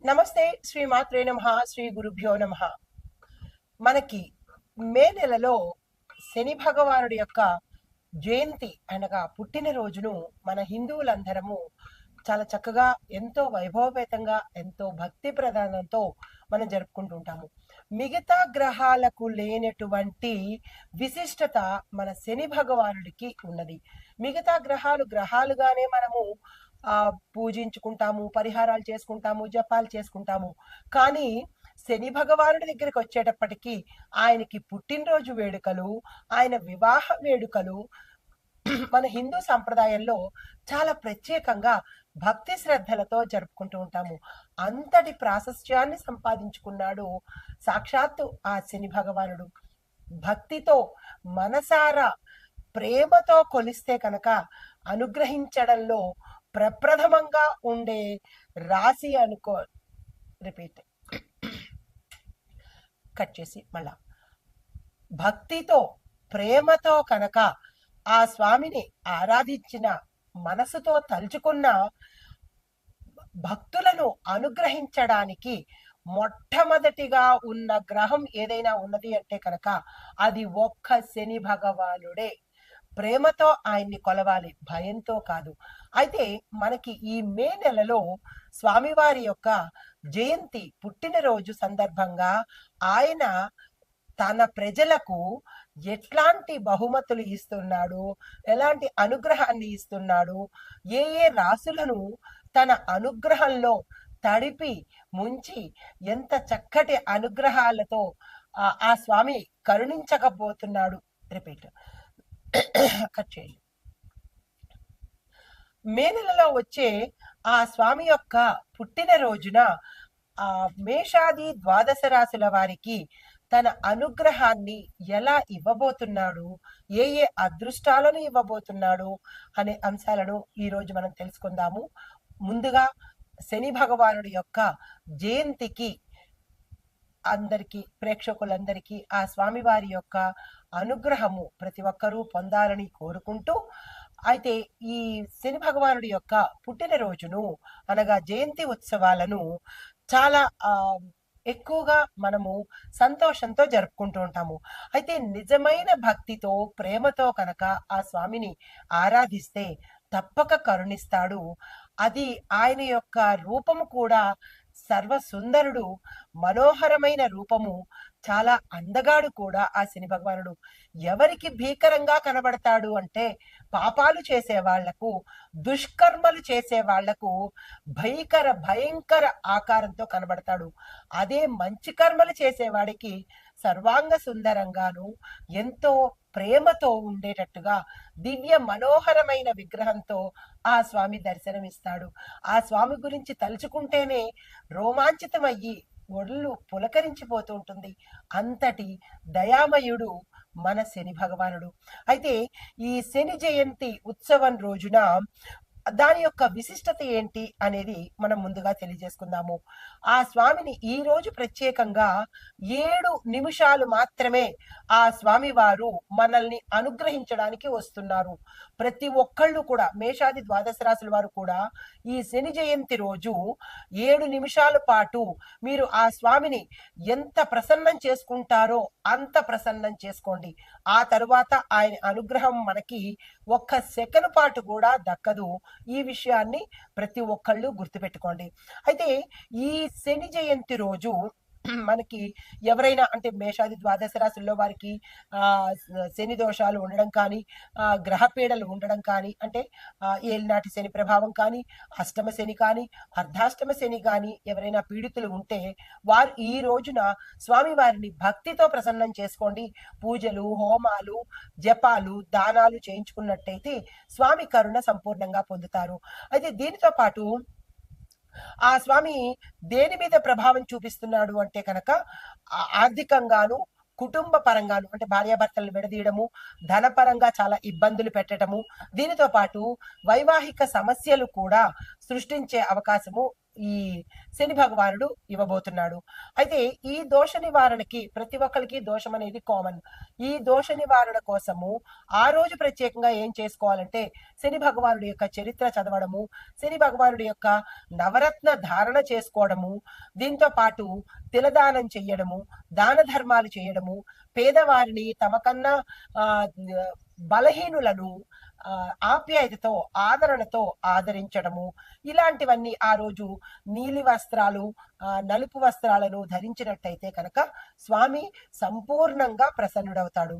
నమస్తే. శ్రీ మాత్రే నమః. శ్రీ గురుభ్యో నమః. మనకి మే నెలలో శని భగవానుడి యొక్క జయంతి అనగా పుట్టినరోజును మన హిందువులందరము చాలా చక్కగా ఎంతో వైభవపేతంగా ఎంతో భక్తి ప్రధానంతో మనం జరుపుకుంటూ ఉంటాము. మిగతా గ్రహాలకు లేనటువంటి విశిష్టత మన శని భగవానుడికి ఉన్నది. మిగతా గ్రహాలుగానే మనము పూజించుకుంటాము, పరిహారాలు చేసుకుంటాము, జపాలు చేసుకుంటాము. కానీ శని భగవానుడి దగ్గరికి వచ్చేటప్పటికి ఆయనకి పుట్టినరోజు వేడుకలు, ఆయన వివాహ వేడుకలు మన హిందూ సంప్రదాయంలో చాలా ప్రత్యేకంగా భక్తి శ్రద్ధలతో జరుపుకుంటూ ఉంటాము. అంతటి ప్రాశస్త్యాన్ని సంపాదించుకున్నాడు సాక్షాత్తు ఆ శని భగవానుడు. భక్తితో మనసారా ప్రేమతో కొలిస్తే కనుక అనుగ్రహించడంలో ప్రప్రథమంగా ఉండే రాశి అనుకో. రిపీట్ కట్ చేసి మళ్ళా భక్తితో ప్రేమతో కనుక ఆ స్వామిని ఆరాధించిన మనసుతో తలుచుకున్న భక్తులను అనుగ్రహించడానికి మొట్టమొదటిగా ఉన్న గ్రహం ఏదైనా ఉన్నది అంటే కనుక అది ఒక్క శని భగవానుడే. ప్రేమతో ఆయన్ని కొలవాలి, భయంతో కాదు. అయితే మనకి ఈ మే నెలలో స్వామివారి యొక్క జయంతి పుట్టినరోజు సందర్భంగా ఆయన తన ప్రజలకు ఎట్లాంటి బహుమతులు ఇస్తున్నాడు, ఎలాంటి అనుగ్రహాన్ని ఇస్తున్నాడు, ఏ ఏ రాసులను తన అనుగ్రహంలో తడిపి ముంచి ఎంత చక్కటి అనుగ్రహాలతో ఆ స్వామి కరుణించకపోతున్నాడు. రిపీట్ కట్ చేయండి. మే నెలలో వచ్చే ఆ స్వామి యొక్క పుట్టినరోజున ఆ మేషాది ద్వాదశ రాశుల వారికి తన అనుగ్రహాన్ని ఎలా ఇవ్వబోతున్నాడు, ఏ ఏ అదృష్టాలను ఇవ్వబోతున్నాడు అనే అంశాలను ఈరోజు మనం తెలుసుకుందాము. ముందుగా శని భగవానుడి యొక్క జయంతికి అందరికీ, ప్రేక్షకులందరికీ ఆ స్వామివారి యొక్క అనుగ్రహము ప్రతి ఒక్కరూ పొందాలని కోరుకుంటూ, అయితే ఈ శని భగవానుడి యొక్క పుట్టినరోజును అనగా జయంతి ఉత్సవాలను చాలా ఎక్కువగా మనము సంతోషంతో జరుపుకుంటూ ఉంటాము. అయితే నిజమైన భక్తితో ప్రేమతో కనుక ఆ స్వామిని ఆరాధిస్తే తప్పక కరుణిస్తాడు. అది ఆయన యొక్క రూపము కూడా సర్వసుందరుడు, మనోహరమైన రూపము, చాలా అందగాడు కూడా ఆ శని భగవానుడు. ఎవరికి భీకరంగా కనబడతాడు అంటే పాపాలు చేసే వాళ్లకు, దుష్కర్మలు చేసే వాళ్లకు భయంకర ఆకారంతో కనబడతాడు. అదే మంచి కర్మలు చేసేవాడికి సర్వాంగ సుందరంగాను ఎంతో ప్రేమతో ఉండేటట్టుగా దివ్య మనోహరమైన విగ్రహంతో ఆ స్వామి దర్శనమిస్తాడు. ఆ స్వామి గురించి తలుచుకుంటేనే రోమాంచితమయ్యి ఒళ్ళు పులకరించిపోతూ ఉంటుంది. అంతటి దయామయుడు మన శని భగవానుడు. అయితే ఈ శని జయంతి ఉత్సవం రోజున దాని యొక్క విశిష్టత ఏంటి అనేది మనం ముందుగా తెలియజేసుకుందాము. ఆ స్వామిని ఈ రోజు ప్రత్యేకంగా 7 నిమిషాలు మాత్రమే ఆ స్వామి వారు మనల్ని అనుగ్రహించడానికి వస్తున్నారు. ప్రతి ఒక్కళ్ళు కూడా, మేషాది ద్వాదశ రాశుల వారు కూడా ఈ శని జయంతి రోజు 7 నిమిషాల పాటు మీరు ఆ స్వామిని ఎంత ప్రసన్నం చేసుకుంటారో అంత ప్రసన్నం చేసుకోండి. ఆ తరువాత ఆయన అనుగ్రహం మనకి ఒక్క సెకను పాటు కూడా దక్కదు. ఈ విషయాన్ని ప్రతి ఒక్కళ్ళు గుర్తుపెట్టుకోండి. అయితే ఈ శని జయంతి రోజు మనకి ఎవరైనా అంటే మేషాది ద్వాదశ రాశుల్లో వారికి శని దోషాలు ఉండడం కానీ, గ్రహ పీడలు ఉండడం కానీ, అంటే ఏలినాటి శని ప్రభావం కానీ, అష్టమ శని కానీ, అర్ధాష్టమ శని కానీ ఎవరైనా పీడితులు ఉంటే వారు ఈ రోజున స్వామి వారిని భక్తితో ప్రసన్నం చేసుకోండి. పూజలు, హోమాలు, జపాలు, దానాలు చేయించుకున్నట్టయితే స్వామి కరుణ సంపూర్ణంగా పొందుతారు. అయితే దీనితో పాటు ఆ స్వామి దేని మీద ప్రభావం చూపిస్తున్నాడు అంటే కనుక ఆర్థికంగాను, కుటుంబ పరంగాను, అంటే భార్యాభర్తలను విడదీయడము, ధనపరంగా చాలా ఇబ్బందులు పెట్టడము, దీనితో పాటు వైవాహిక సమస్యలు కూడా సృష్టించే అవకాశము ఈ శని భగవానుడు ఇవ్వబోతున్నాడు. అయితే ఈ దోష నివారణకి ప్రతి ఒక్కరికి దోషం అనేది కామన్. ఈ దోష నివారణ కోసము ఆ రోజు ప్రత్యేకంగా ఏం చేసుకోవాలంటే శని భగవానుడి యొక్క చరిత్ర చదవడము, శని భగవానుడి యొక్క నవరత్న ధారణ చేసుకోవడము, దీంతో పాటు తిలదానం చెయ్యడము, దాన ధర్మాలు చేయడము, పేదవారిని తమకన్నా బలహీనులను ఆప్యాయతతో ఆదరణతో ఆదరించడము, ఇలాంటివన్నీ ఆ రోజు నీలి వస్త్రాలు నలుపు వస్త్రాలను ధరించినట్టయితే కనుక స్వామి సంపూర్ణంగా ప్రసన్నుడవుతాడు.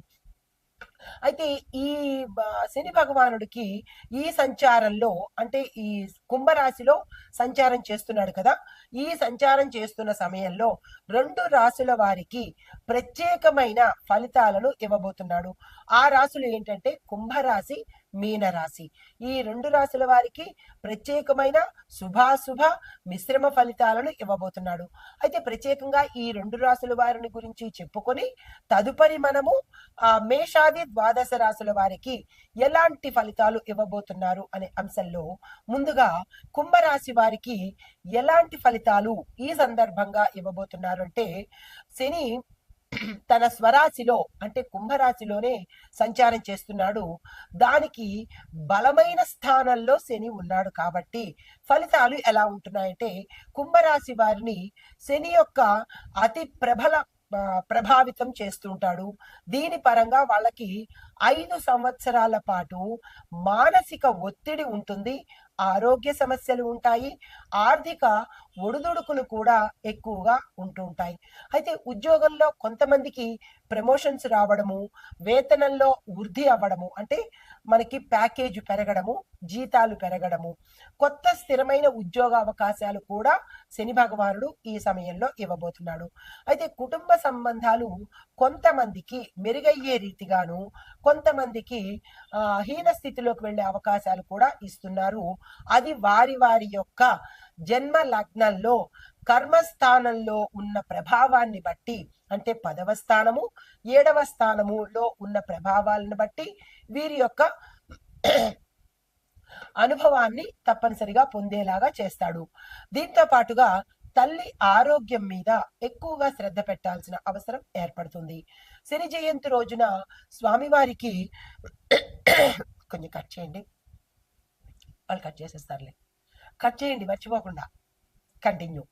అయితే ఈ శని భగవానుడికి ఈ సంచారంలో అంటే ఈ కుంభరాశిలో సంచారం చేస్తున్నాడు కదా, ఈ సంచారం చేస్తున్న సమయంలో 2 రాశుల వారికి ప్రత్యేకమైన ఫలితాలను ఇవ్వబోతున్నాడు. ఆ రాశులు ఏంటంటే కుంభరాశి, మీనరాశి. ఈ 2 రాశుల వారికి ప్రత్యేకమైన శుభాశుభ మిశ్రమ ఫలితాలను ఇవ్వబోతున్నాడు. అయితే ప్రత్యేకంగా ఈ 2 రాశుల వారిని గురించి చెప్పుకొని తదుపరి మనము మేషాది ద్వాదశ రాశుల వారికి ఎలాంటి ఫలితాలు ఇవ్వబోతున్నారు అనే అంశంలో ముందుగా కుంభరాశి వారికి ఎలాంటి ఫలితాలు ఈ సందర్భంగా ఇవ్వబోతున్నారు అంటే, శని తన స్వరాశిలో అంటే కుంభరాశిలోనే సంచారం చేస్తున్నాడు. దానికి బలమైన స్థానంలో శని ఉన్నాడు కాబట్టి ఫలితాలు ఎలా ఉంటున్నాయంటే, కుంభరాశి వారిని శని యొక్క అతి ప్రభావితం చేస్తుంటాడు. దీని పరంగా వాళ్ళకి 5 సంవత్సరాల పాటు మానసిక ఒత్తిడి ఉంటుంది, ఆరోగ్య సమస్యలు ఉంటాయి, ఆర్థిక ఒడిదుడుకులు కూడా ఎక్కువగా ఉంటుంటాయి. అయితే ఉద్యోగంలో కొంతమందికి ప్రమోషన్స్ రావడము, వేతనంలో వృద్ధి అవ్వడము, అంటే మనకి ప్యాకేజ్ పెరగడము, జీతాలు పెరగడము, కొత్త స్థిరమైన ఉద్యోగ అవకాశాలు కూడా శని భగవానుడు ఈ సమయంలో ఇవ్వబోతున్నాడు. అయితే కుటుంబ సంబంధాలు కొంతమందికి మెరుగయ్యే రీతిగాను, కొంతమందికి హీన స్థితిలోకి వెళ్ళే అవకాశాలు కూడా ఇస్తున్నారు. అది వారి వారి యొక్క జన్మ లగ్నంలో కర్మస్థానంలో ఉన్న ప్రభావాన్ని బట్టి, అంటే 10వ స్థానము 7వ స్థానములో ఉన్న ప్రభావాలను బట్టి వీరి యొక్క అనుభవాన్ని తప్పనిసరిగా పొందేలాగా చేస్తాడు. దీంతో పాటుగా తల్లి ఆరోగ్యం మీద ఎక్కువగా శ్రద్ధ పెట్టాల్సిన అవసరం ఏర్పడుతుంది. శని జయంతి రోజున స్వామివారికి కొంచెం కట్ చేయండి, వాళ్ళు కట్ చేసేస్తారులే, కట్ చేయండి మర్చిపోకుండా, కంటిన్యూ.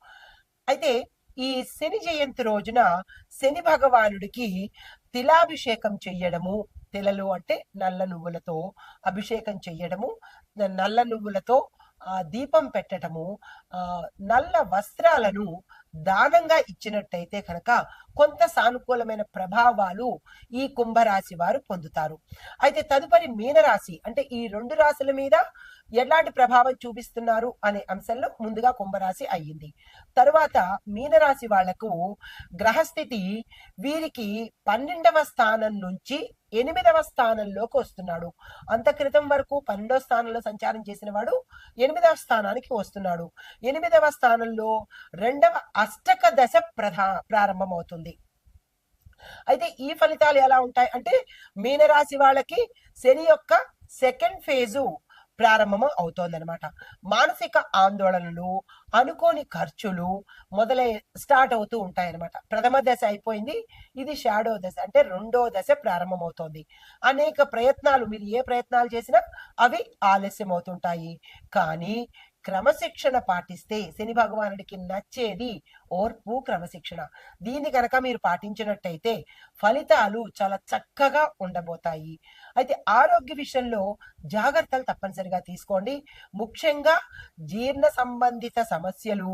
అయితే ఈ శని జయంతి రోజున శని భగవానుడికి తిలాభిషేకం చెయ్యడము, తిలలు అంటే నల్ల నువ్వులతో అభిషేకం చెయ్యడము, నల్ల నువ్వులతో దీపం పెట్టడము, నల్ల వస్త్రాలను దానంగా ఇచ్చినట్టయితే కనుక కొంత సానుకూలమైన ప్రభావాలు ఈ కుంభరాశి వారు పొందుతారు. అయితే తదుపరి మీనరాశి అంటే ఈ 2 రాశుల మీద ఎలాంటి ప్రభావం చూపిస్తున్నారు అనే అంశంలో ముందుగా కుంభరాశి అయ్యింది. తరువాత మీనరాశి వాళ్లకు గ్రహస్థితి వీరికి 12వ స్థానం నుంచి 8వ స్థానంలోకి వస్తున్నాడు. అంత క్రితం వరకు 12వ స్థానంలో సంచారం చేసిన వాడు 8వ స్థానానికి వస్తున్నాడు. 8వ స్థానంలో 2వ అష్టక దశ ప్రారంభమవుతుంది. అయితే ఈ ఫలితాలు ఎలా ఉంటాయి అంటే, మీనరాశి వాళ్ళకి శని యొక్క సెకండ్ ఫేజు ప్రారంభం అవుతోందనమాట. మానసిక ఆందోళనలు, అనుకోని ఖర్చులు స్టార్ట్ అవుతూ ఉంటాయన్నమాట. ప్రథమ దశ అయిపోయింది, ఇది షాడో దశ అంటే 2వ దశ ప్రారంభమవుతోంది. అనేక ప్రయత్నాలు, మీరు ఏ ప్రయత్నాలు చేసినా అవి ఆలస్యం అవుతుంటాయి. కానీ క్రమశిక్షణ పాటిస్తే శని భగవానుడికి నచ్చేది ఓర్పు, క్రమశిక్షణ. దీన్ని కనుక మీరు పాటించినట్టయితే ఫలితాలు చాలా చక్కగా ఉండబోతాయి. అయితే ఆరోగ్య విషయంలో జాగ్రత్తలు తప్పనిసరిగా తీసుకోండి. ముఖ్యంగా జీర్ణ సంబంధిత సమస్యలు,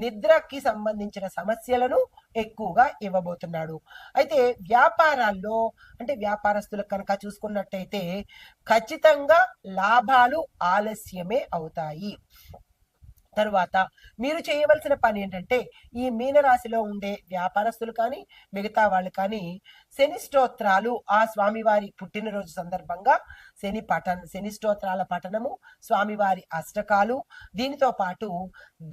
నిద్రకి సంబంధించిన సమస్యలను ఎక్కువగా ఇవ్వబోతున్నాడు. అయితే వ్యాపారాల్లో అంటే వ్యాపారస్తులకు కనుక చూసుకున్నట్టయితే ఖచ్చితంగా లాభాలు ఆలస్యమే అవుతాయి. తరువాత మీరు చేయవలసిన పని ఏంటంటే, ఈ మీనరాశిలో ఉండే వ్యాపారస్తులు కానీ మిగతా వాళ్ళు కానీ శని స్తోత్రాలు, ఆ స్వామివారి పుట్టినరోజు సందర్భంగా శని స్తోత్రాల పఠనము, స్వామివారి అష్టకాలు, దీనితో పాటు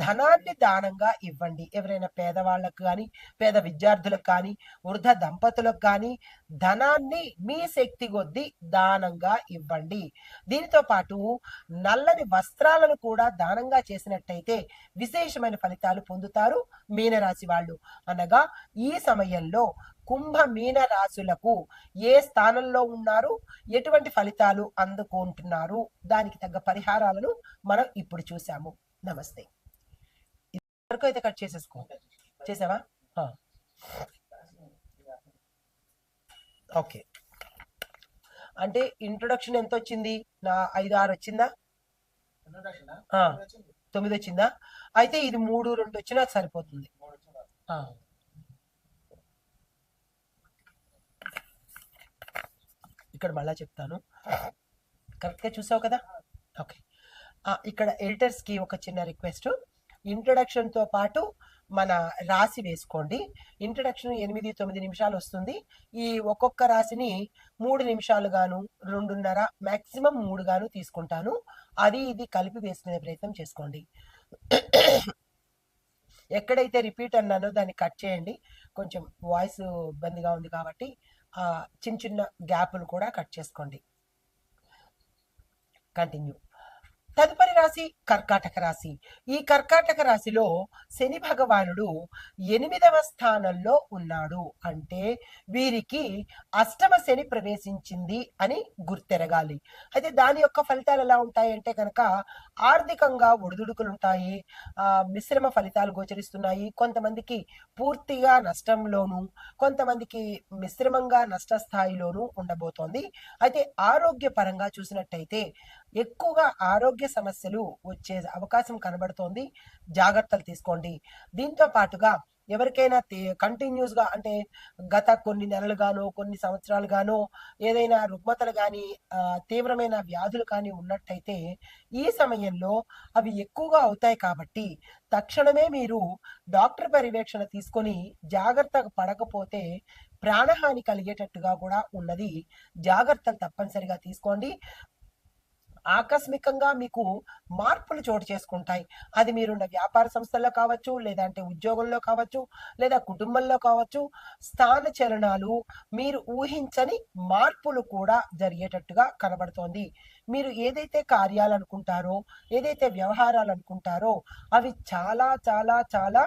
ధనాన్ని దానంగా ఇవ్వండి. ఎవరైనా పేదవాళ్ళకు కానీ, పేద విద్యార్థులకు కానీ, వృద్ధ దంపతులకు కానీ ధనాన్ని మీ శక్తి కొద్దీ దానంగా ఇవ్వండి. దీనితో పాటు నల్లని వస్త్రాలను కూడా దానంగా చేసినట్టు చూసినట్టయితే విశేషమైన ఫలితాలు పొందుతారు మీనరాశి వాళ్ళు. అనగా ఈ సమయంలో కుంభ మీన రాశులకు ఏ స్థానంలో ఉన్నారు, ఎటువంటి ఫలితాలు అందుకుంటున్నారు, దానికి తగ్గ పరిహారాలను మనం ఇప్పుడు చూసాము. నమస్తే. వరకు అయితే కట్ చేసేసుకో. చేసావా? ఓకే. అంటే ఇంట్రొడక్షన్ ఎంత వచ్చింది? నా 5-6 వచ్చిందా? 9 వచ్చిందా? అయితే ఇది 3-2 వచ్చినా సరిపోతుంది. ఇక్కడ మళ్ళా చెప్తాను. కరెక్ట్గా చూసావు కదా? ఓకే. ఇక్కడ ఎడిటర్స్కి ఒక చిన్న రిక్వెస్ట్, ఇంట్రొడక్షన్తో పాటు మన రాశి వేసుకోండి. ఇంట్రొడక్షన్ 8-9 నిమిషాలు వస్తుంది. ఈ ఒక్కొక్క రాశిని 3 నిమిషాలు గాను, 2:30 మ్యాక్సిమం 3 గాను తీసుకుంటాను. అది ఇది కలిపి వేసుకునే ప్రయత్నం చేసుకోండి. ఎక్కడైతే రిపీట్ అన్నానో దాన్ని కట్ చేయండి. కొంచెం వాయిస్ ఇబ్బందిగా ఉంది కాబట్టి చిన్న చిన్న గ్యాప్లు కూడా కట్ చేసుకోండి. కంటిన్యూ. తదుపరి రాశి కర్కాటక రాశి. ఈ కర్కాటక రాశిలో శని భగవానుడు 8వ స్థానంలో ఉన్నాడు. అంటే వీరికి అష్టమ శని ప్రవేశించింది అని గుర్తెరగాలి. అయితే దాని యొక్క ఫలితాలు ఎలా ఉంటాయి అంటే కనుక ఆర్థికంగా ఒడిదుడుకులు ఉంటాయి, మిశ్రమ ఫలితాలు గోచరిస్తున్నాయి. కొంతమందికి పూర్తిగా నష్టంలోను, కొంతమందికి మిశ్రమంగా నష్ట స్థాయిలోనూ ఉండబోతోంది. అయితే ఆరోగ్యపరంగా చూసినట్టయితే ఎక్కువగా ఆరోగ్య సమస్యలు వచ్చే అవకాశం కనబడుతోంది. జాగ్రత్తలు తీసుకోండి. దీంతో పాటుగా ఎవరికైనా కంటిన్యూస్ గా అంటే గత కొన్ని నెలలుగానో కొన్ని సంవత్సరాలుగానో ఏదైనా రుగ్మతలు కానీ తీవ్రమైన వ్యాధులు కానీ ఉన్నట్టయితే ఈ సమయంలో అవి ఎక్కువగా అవుతాయి. కాబట్టి తక్షణమే మీరు డాక్టర్ పర్యవేక్షణ తీసుకొని జాగ్రత్తగా పడకపోతే ప్రాణహాని కలిగేటట్టుగా కూడా ఉన్నది. జాగ్రత్తలు తప్పనిసరిగా తీసుకోండి. ఆకస్మికంగా మీకు మార్పులు చోటు చేసుకుంటాయి. అది మీరున్న వ్యాపార సంస్థల్లో కావచ్చు, లేదంటే ఉద్యోగంలో కావచ్చు, లేదా కుటుంబంలో కావచ్చు. స్థాన చలనాలు, మీరు ఊహించని మార్పులు కూడా జరిగేటట్టుగా కనబడుతోంది. మీరు ఏదైతే కార్యాలు అనుకుంటారో, ఏదైతే వ్యవహారాలు అనుకుంటారో అవి చాలా చాలా చాలా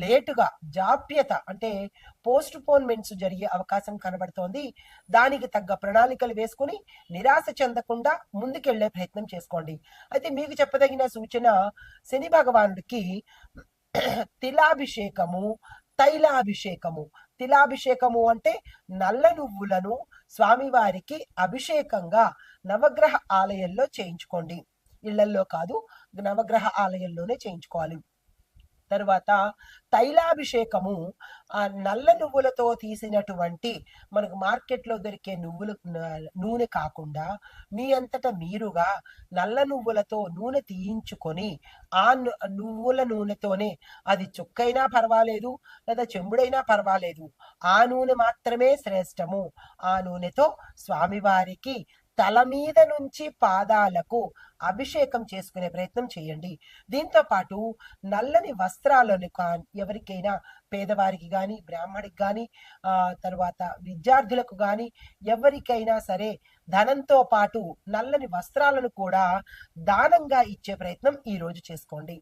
లేటుగా, జాప్యత అంటే పోస్ట్ పోన్మెంట్స్ జరిగే అవకాశం కనబడుతోంది. దానికి తగ్గ ప్రణాళికలు వేసుకుని నిరాశ చెందకుండా ముందుకెళ్లే ప్రయత్నం చేసుకోండి. అయితే మీకు చెప్పదగిన సూచన, శని భగవానుడికి తిలాభిషేకము, తైలాభిషేకము. తిలాభిషేకము అంటే నల్ల నువ్వులను స్వామివారికి అభిషేకంగా నవగ్రహ ఆలయంలో చేయించుకోండి. ఇళ్లల్లో కాదు, నవగ్రహ ఆలయంలోనే చేయించుకోవాలి. తరువాత తైలాభిషేకము, ఆ నల్ల నువ్వులతో తీసినటువంటి మనకు మార్కెట్లో దొరికే నూనె కాకుండా మీ అంతటా మీరుగా నల్ల నువ్వులతో నూనె తీయించుకొని ఆ నువ్వుల నూనెతోనే, అది చుక్కైనా పర్వాలేదు లేదా చెంబుడైనా పర్వాలేదు, ఆ నూనె మాత్రమే శ్రేష్టము. ఆ నూనెతో స్వామివారికి తల మీద నుంచి పాదాలకు అభిషేకం చేసుకునే ప్రయత్నం చేయండి. దీంతో పాటు నల్లని వస్త్రాలను ఎవరికైనా, పేదవారికి కానీ, బ్రాహ్మడికి కానీ, తర్వాత విద్యార్థులకు కానీ, ఎవరికైనా సరే ధనంతో పాటు నల్లని వస్త్రాలను కూడా దానంగా ఇచ్చే ప్రయత్నం ఈ రోజు చేసుకోండి.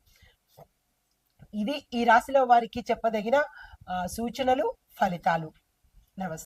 ఇది ఈ రాశిలో వారికి చెప్పదగిన సూచనలు, ఫలితాలు. నమస్తే.